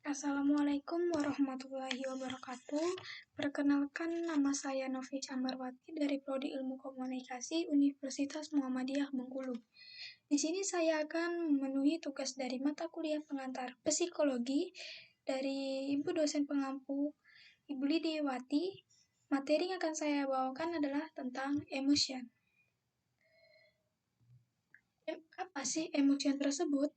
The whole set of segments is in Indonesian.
Assalamualaikum warahmatullahi wabarakatuh. Perkenalkan, nama saya Novi Cambarwati dari Prodi Ilmu Komunikasi Universitas Muhammadiyah Bengkulu. Di sini saya akan memenuhi tugas dari mata kuliah pengantar psikologi dari Ibu dosen pengampu Ibu Lidiawati. Materi yang akan saya bawakan adalah tentang emotion. Apa sih emotion tersebut?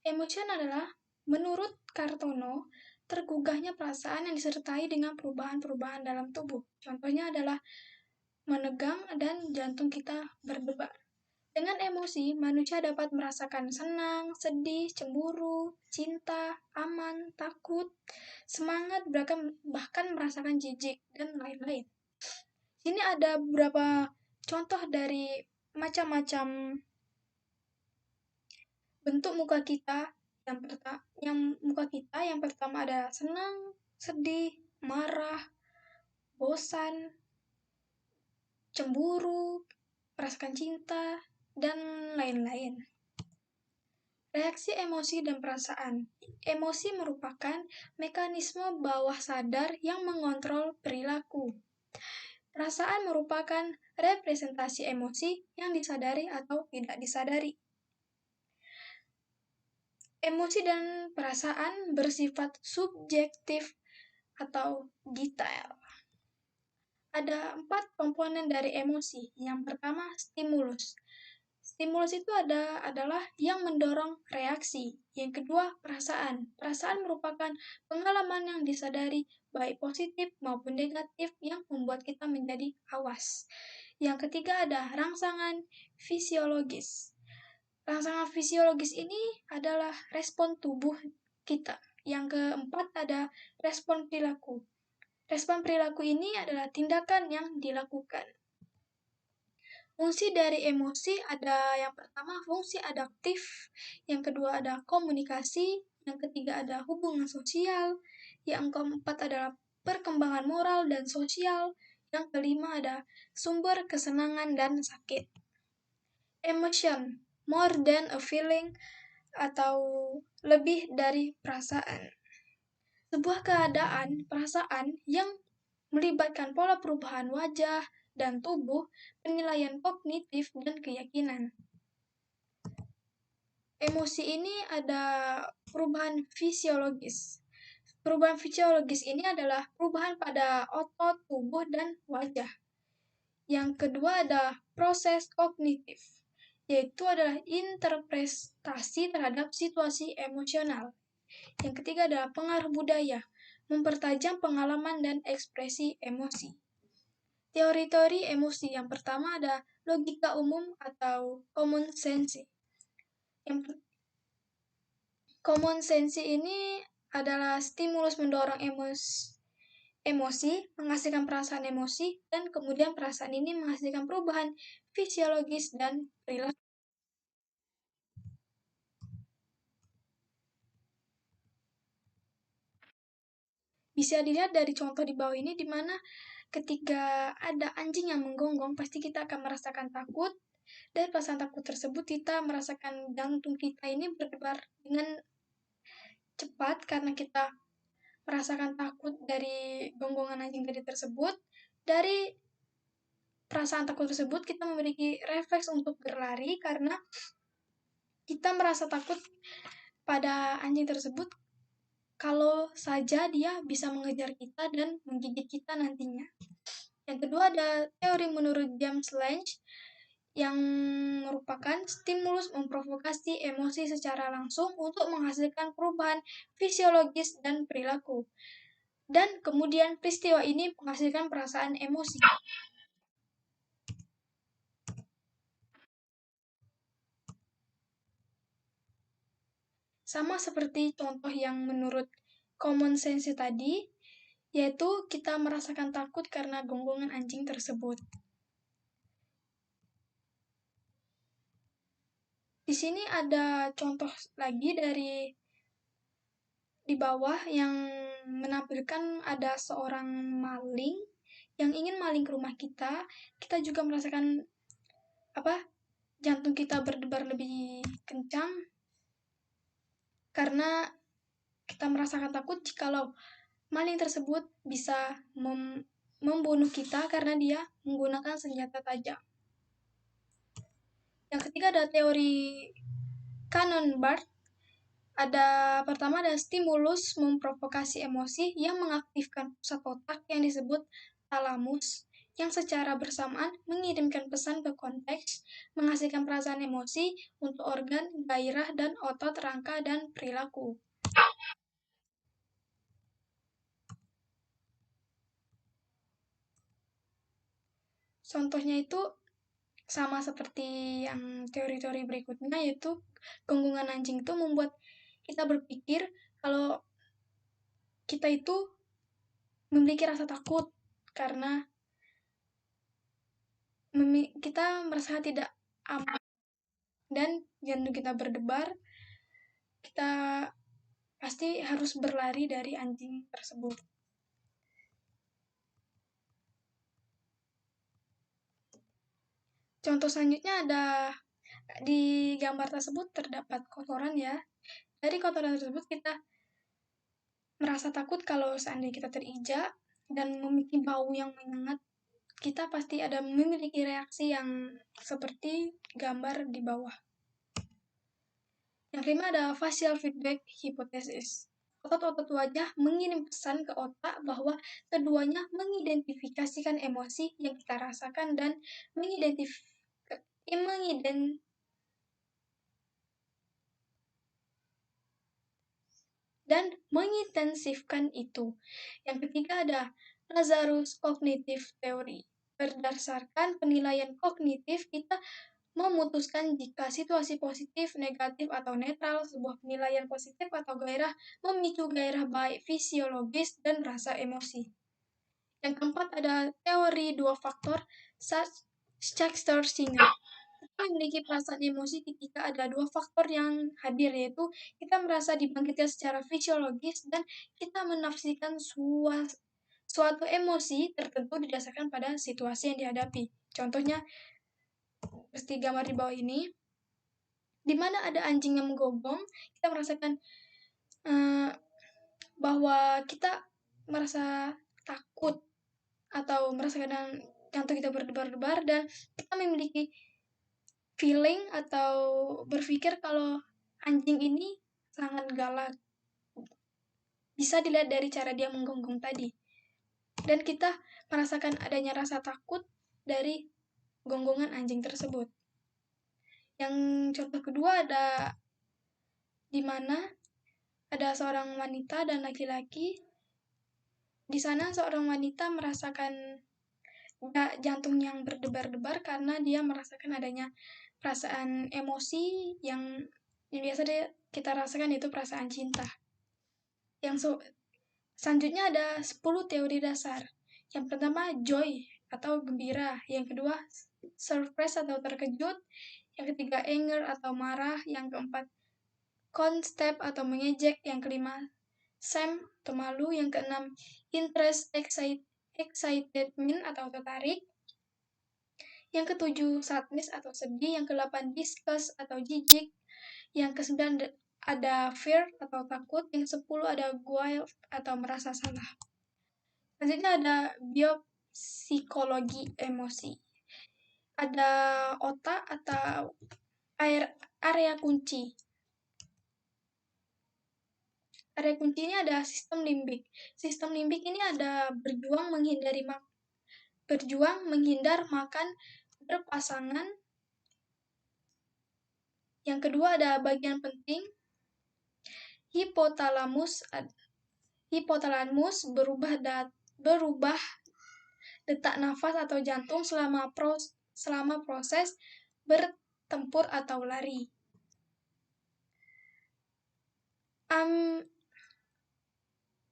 Emotion adalah, menurut Kartono, tergugahnya perasaan yang disertai dengan perubahan-perubahan dalam tubuh. Contohnya adalah menegang dan jantung kita berdebar. Dengan emosi, manusia dapat merasakan senang, sedih, cemburu, cinta, aman, takut, semangat, bahkan merasakan jijik, dan lain-lain. Sini ada beberapa contoh dari macam-macam bentuk muka kita. Yang pertama ada senang, sedih, marah, bosan, cemburu, merasakan cinta, dan lain-lain. Reaksi emosi dan perasaan. Emosi merupakan mekanisme bawah sadar yang mengontrol perilaku. Perasaan merupakan representasi emosi yang disadari atau tidak disadari. Emosi dan perasaan bersifat subjektif atau detail. Ada 4 komponen dari emosi. Yang pertama, stimulus. Stimulus itu adalah yang mendorong reaksi. Yang kedua, perasaan. Perasaan merupakan pengalaman yang disadari, baik positif maupun negatif, yang membuat kita menjadi awas. Yang ketiga ada rangsangan fisiologis. Rangsangan fisiologis ini adalah respon tubuh kita. Yang keempat ada respon perilaku. Respon perilaku ini adalah tindakan yang dilakukan. Fungsi dari emosi ada yang pertama fungsi adaptif, yang kedua ada komunikasi, yang ketiga ada hubungan sosial, yang keempat adalah perkembangan moral dan sosial, yang kelima ada sumber kesenangan dan sakit. Emotion, more than a feeling, atau lebih dari perasaan. Sebuah keadaan, perasaan yang melibatkan pola perubahan wajah dan tubuh, penilaian kognitif, dan keyakinan. Emosi ini ada perubahan fisiologis. Perubahan fisiologis ini adalah perubahan pada otot, tubuh, dan wajah. Yang kedua ada proses kognitif, yaitu adalah interpretasi terhadap situasi emosional. Yang ketiga adalah pengaruh budaya, mempertajam pengalaman dan ekspresi emosi. Teori-teori emosi yang pertama ada logika umum atau common sense. Common sense ini adalah stimulus mendorong emosi, menghasilkan perasaan emosi, dan kemudian perasaan ini menghasilkan perubahan fisiologis dan perilaku. Bisa dilihat dari contoh di bawah ini, di mana ketika ada anjing yang menggonggong, pasti kita akan merasakan takut. Dan perasaan takut tersebut kita merasakan jantung kita ini berdebar dengan cepat karena kita merasakan takut dari gonggongan anjing tadi tersebut. Dari perasaan takut tersebut kita memiliki refleks untuk berlari karena kita merasa takut pada anjing tersebut kalau saja dia bisa mengejar kita dan menggigit kita nantinya. Yang kedua ada teori menurut James Lange, yang merupakan stimulus memprovokasi emosi secara langsung untuk menghasilkan perubahan fisiologis dan perilaku. Dan kemudian peristiwa ini menghasilkan perasaan emosi. Sama seperti contoh yang menurut common sense tadi, yaitu kita merasakan takut karena gonggongan anjing tersebut. Di sini ada contoh lagi dari di bawah yang menampilkan ada seorang maling yang ingin maling ke rumah kita. Kita juga merasakan jantung kita berdebar lebih kencang karena kita merasakan takut jikalau maling tersebut bisa membunuh kita karena dia menggunakan senjata tajam. Yang ketiga ada teori Cannon-Bart. Pertama ada stimulus memprovokasi emosi yang mengaktifkan pusat otak yang disebut talamus, yang secara bersamaan mengirimkan pesan ke konteks, menghasilkan perasaan emosi untuk organ, gairah, dan otot, rangka, dan perilaku. Contohnya itu sama seperti yang teori-teori berikutnya, yaitu gonggongan anjing itu membuat kita berpikir kalau kita itu memiliki rasa takut karena kita merasa tidak aman dan jantung kita berdebar, kita pasti harus berlari dari anjing tersebut. Contoh selanjutnya ada di gambar tersebut terdapat kotoran ya. Dari kotoran tersebut kita merasa takut kalau seandainya kita terinjak dan memiliki bau yang menyengat, kita pasti ada memiliki reaksi yang seperti gambar di bawah. Yang kelima ada facial feedback hypothesis. Otot-otot wajah mengirim pesan ke otak bahwa keduanya mengidentifikasikan emosi yang kita rasakan dan mengintensifkan itu. Yang ketiga ada Lazarus Cognitive Theory. Berdasarkan penilaian kognitif, kita memutuskan jika situasi positif, negatif, atau netral, sebuah penilaian positif atau gairah memicu gairah baik fisiologis dan rasa emosi. Yang keempat ada teori dua faktor Schachter-Singer. Kita memiliki perasaan emosi ketika ada dua faktor yang hadir, yaitu kita merasa dibangkitkan secara fisiologis dan kita menafsirkan suatu emosi tertentu didasarkan pada situasi yang dihadapi. Contohnya seperti gambar di bawah ini, di mana ada anjing yang menggonggong, kita merasakan bahwa kita merasa takut atau merasakan jantung kita berdebar-debar dan kita memiliki feeling atau berpikir kalau anjing ini sangat galak. Bisa dilihat dari cara dia menggonggong tadi. Dan kita merasakan adanya rasa takut dari gonggongan anjing tersebut. Yang contoh kedua ada di mana ada seorang wanita dan laki-laki. Di sana seorang wanita merasakan jantung yang berdebar-debar karena dia merasakan adanya perasaan emosi yang biasa kita rasakan, yaitu perasaan cinta. Yang selanjutnya ada 10 teori dasar. Yang pertama joy atau gembira, yang kedua surprise atau terkejut, yang ketiga anger atau marah, yang keempat constep atau mengejek, yang kelima shame atau malu, yang keenam interest excitement atau tertarik, yang ketujuh sadness atau sedih, yang kedelapan disgust atau jijik, yang kesembilan ada fear atau takut, yang 10 ada guilt atau merasa salah. Selanjutnya ada biopsikologi emosi. Ada otak atau area kunci. Area kunci ini ada sistem limbik. Sistem limbik ini ada berjuang menghindar makan berpasangan. Yang kedua ada bagian penting hipotalamus berubah detak nafas atau jantung selama proses bertempur atau lari.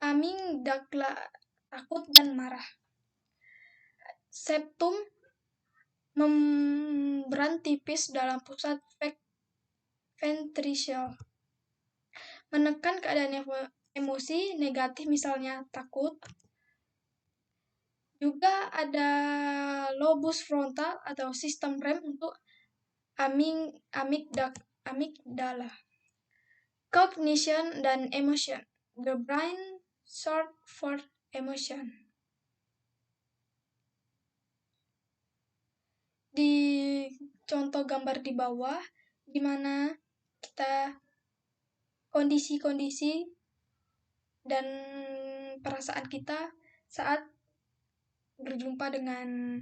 Amigdala takut dan marah. Septum membran tipis dalam pusat ventricule. Menekan keadaan emosi negatif, misalnya takut. Juga ada lobus frontal atau sistem rem untuk amigdala. Cognition dan emotion. The brain sort for emotion. Di contoh gambar di bawah, di mana kita kondisi-kondisi dan perasaan kita saat berjumpa dengan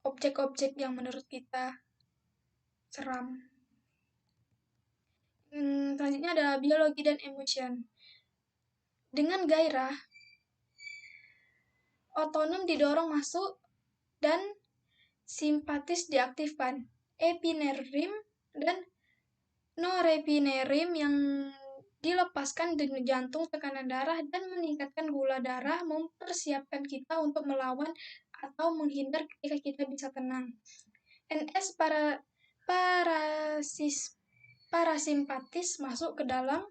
objek-objek yang menurut kita seram. Selanjutnya adalah biologi dan emotion. Dengan gairah, otonom didorong masuk dan simpatis diaktifkan. Epinerim dan norepinerim yang dilepaskan dengan jantung, tekanan darah, dan meningkatkan gula darah, mempersiapkan kita untuk melawan atau menghindar ketika kita bisa tenang. NS parasimpatis masuk ke dalam.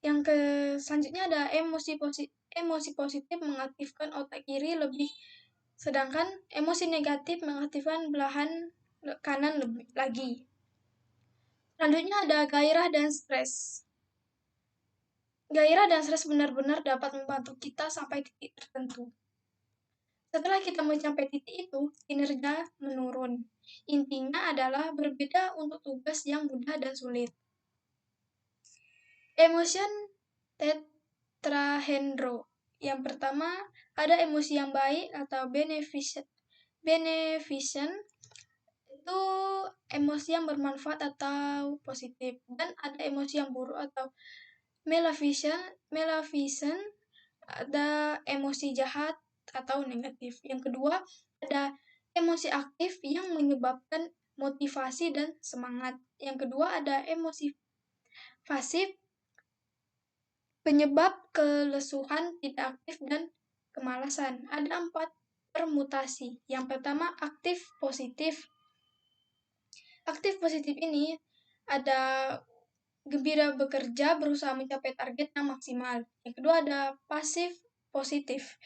Yang selanjutnya ada emosi positif mengaktifkan otak kiri lebih, sedangkan emosi negatif mengaktifkan belahan kanan lebih lagi. Selanjutnya ada gairah dan stres. Gairah dan stres benar-benar dapat membantu kita sampai titik tertentu. Setelah kita mencapai titik itu, kinerja menurun. Intinya adalah berbeda untuk tugas yang mudah dan sulit. Emotion tetrahendro. Yang pertama, ada emosi yang baik atau beneficent. Itu emosi yang bermanfaat atau positif. Dan ada emosi yang buruk atau maleficent, ada emosi jahat atau negatif. Yang kedua, ada emosi aktif yang menyebabkan motivasi dan semangat. Yang kedua, ada emosi pasif, penyebab kelesuhan, tidak aktif, dan kemalasan. Ada 4 permutasi. Yang pertama, aktif positif. Aktif positif ini ada gembira bekerja, berusaha mencapai target yang maksimal. Yang kedua ada pasif positif.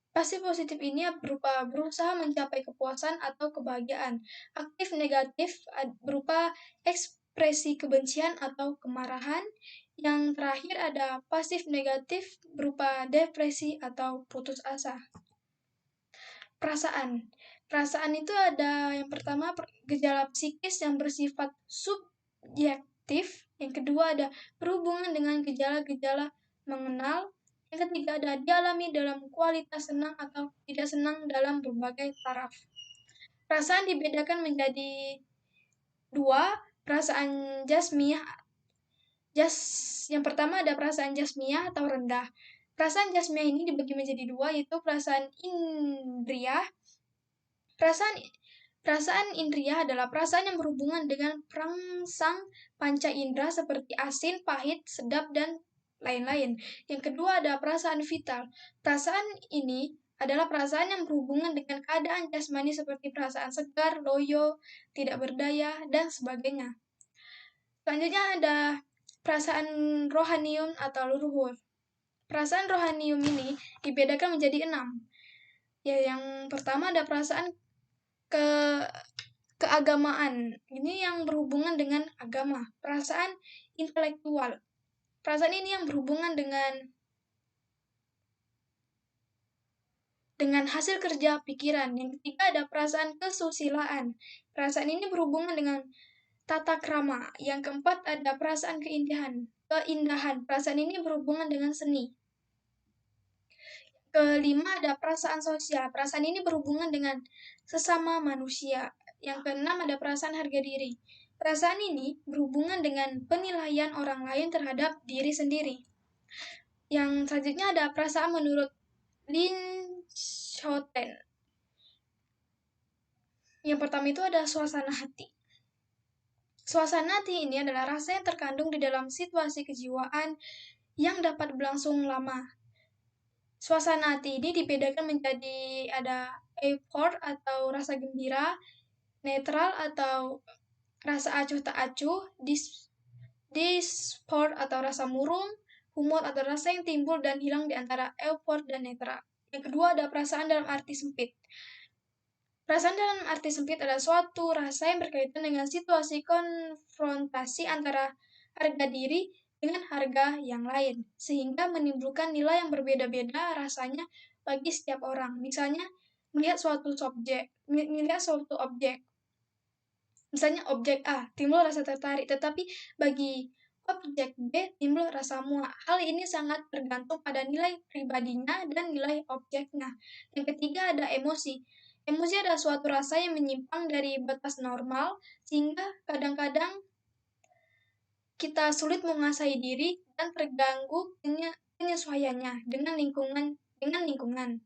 Pasif positif ini berupa berusaha mencapai kepuasan atau kebahagiaan. Aktif negatif berupa ekspresi kebencian atau kemarahan. Yang terakhir ada pasif negatif berupa depresi atau putus asa. Perasaan. Perasaan itu ada yang pertama gejala psikis yang bersifat subjektif. Yang kedua ada berhubungan dengan gejala-gejala mengenal. Yang ketiga ada dialami dalam kualitas senang atau tidak senang dalam berbagai taraf. Perasaan dibedakan menjadi 2, perasaan jasmiyah. Yang pertama ada perasaan jasmiyah atau rendah. Perasaan jasmiyah ini dibagi menjadi 2, yaitu perasaan indriyah. Perasaan indriyah adalah perasaan yang berhubungan dengan perangsang panca indera seperti asin, pahit, sedap, dan lain-lain. Yang kedua ada perasaan vital. Perasaan ini adalah perasaan yang berhubungan dengan keadaan jasmani seperti perasaan segar, loyo, tidak berdaya, dan sebagainya. Selanjutnya ada perasaan rohanium atau luhur. Perasaan rohanium ini dibedakan menjadi 6. Ya, yang pertama ada perasaan keagamaan. Ini yang berhubungan dengan agama. Perasaan intelektual. Perasaan ini yang berhubungan dengan hasil kerja pikiran. Yang ketiga ada perasaan kesusilaan. Perasaan ini berhubungan dengan tata krama. Yang keempat ada perasaan keindahan. Perasaan ini berhubungan dengan seni. Kelima ada perasaan sosial. Perasaan ini berhubungan dengan sesama manusia. Yang keenam ada perasaan harga diri. Perasaan ini berhubungan dengan penilaian orang lain terhadap diri sendiri. Yang selanjutnya ada perasaan menurut Linschoten. Yang pertama itu ada suasana hati. Suasana hati ini adalah rasa yang terkandung di dalam situasi kejiwaan yang dapat berlangsung lama. Suasana hati ini dibedakan menjadi ada euphor atau rasa gembira, netral atau rasa acuh tak acuh, dispor atau rasa murung, humor atau rasa yang timbul dan hilang di antara euphor dan netral. Yang kedua ada perasaan dalam arti sempit. Perasaan dalam arti sempit adalah suatu rasa yang berkaitan dengan situasi konfrontasi antara harga diri dengan harga yang lain, sehingga menimbulkan nilai yang berbeda-beda rasanya bagi setiap orang. Misalnya, melihat suatu objek. Misalnya objek A timbul rasa tertarik, tetapi bagi objek B timbul rasa muak. Hal ini sangat tergantung pada nilai pribadinya dan nilai objeknya. Yang ketiga ada emosi. Emosi adalah suatu rasa yang menyimpang dari batas normal, sehingga kadang-kadang kita sulit menguasai diri dan terganggu penyesuaiannya dengan lingkungan.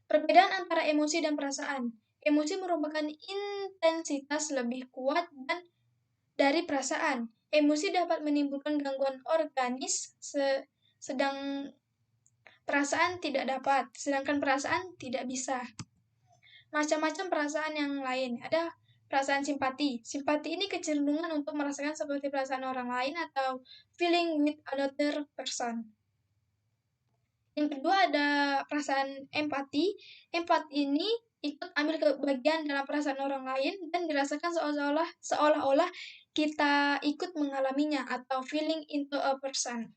Perbedaan antara emosi dan perasaan. Emosi merupakan intensitas lebih kuat dari perasaan. Emosi dapat menimbulkan gangguan organis, sedang sedangkan perasaan tidak bisa. Macam-macam perasaan yang lain. Ada perasaan simpati. Simpati ini kecenderungan untuk merasakan seperti perasaan orang lain atau feeling with another person. Yang kedua ada perasaan empati. Empati ini ikut ambil bagian dalam perasaan orang lain dan dirasakan seolah-olah kita ikut mengalaminya atau feeling into a person.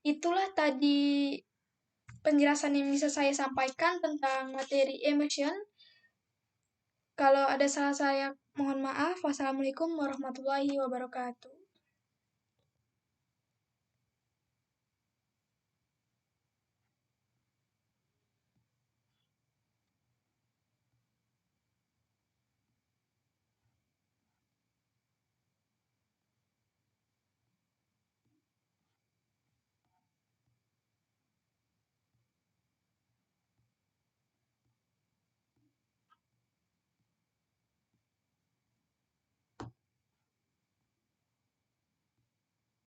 Itulah tadi penjelasan yang bisa saya sampaikan tentang materi emotion. Kalau ada salah saya mohon maaf. Wassalamualaikum warahmatullahi wabarakatuh.